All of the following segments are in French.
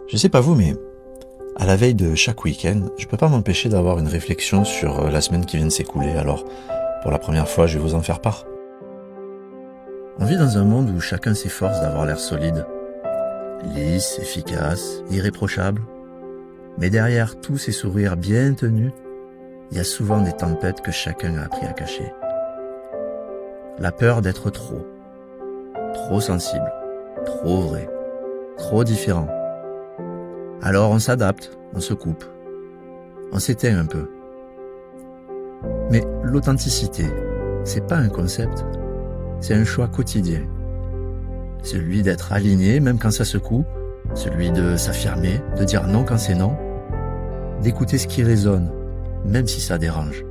Je sais pas vous, mais à la veille de chaque week-end, je peux pas m'empêcher d'avoir une réflexion sur la semaine qui vient de s'écouler, alors pour la première fois, je vais vous en faire part. On vit dans un monde où chacun s'efforce d'avoir l'air solide, lisse, efficace, irréprochable. Mais derrière tous ces sourires bien tenus, il y a souvent des tempêtes que chacun a appris à cacher. La peur d'être trop sensible, trop vrai, trop différent. Alors on s'adapte, on se coupe, on s'éteint un peu. Mais l'authenticité, c'est pas un concept, c'est un choix quotidien. Celui d'être aligné même quand ça secoue, celui de s'affirmer, de dire non quand c'est non, d'écouter ce qui résonne, même si ça dérange.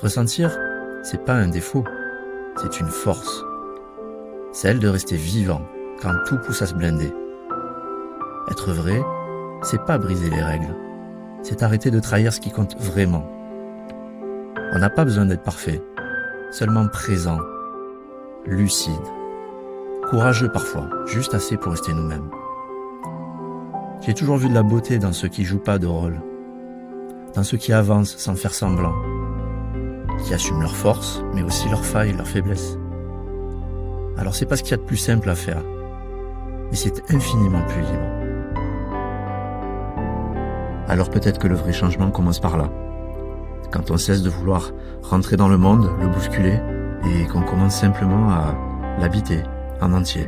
Ressentir, c'est pas un défaut, c'est une force. Celle de rester vivant quand tout pousse à se blinder. Être vrai, c'est pas briser les règles, c'est arrêter de trahir ce qui compte vraiment. On n'a pas besoin d'être parfait, seulement présent, lucide, courageux parfois, juste assez pour rester nous-mêmes. J'ai toujours vu de la beauté dans ceux qui jouent pas de rôle, dans ceux qui avancent sans faire semblant, qui assument leurs forces, mais aussi leurs failles, leurs faiblesses. Alors c'est pas ce qu'il y a de plus simple à faire, mais c'est infiniment plus libre. Alors peut-être que le vrai changement commence par là, quand on cesse de vouloir rentrer dans le monde, le bousculer, et qu'on commence simplement à l'habiter en entier.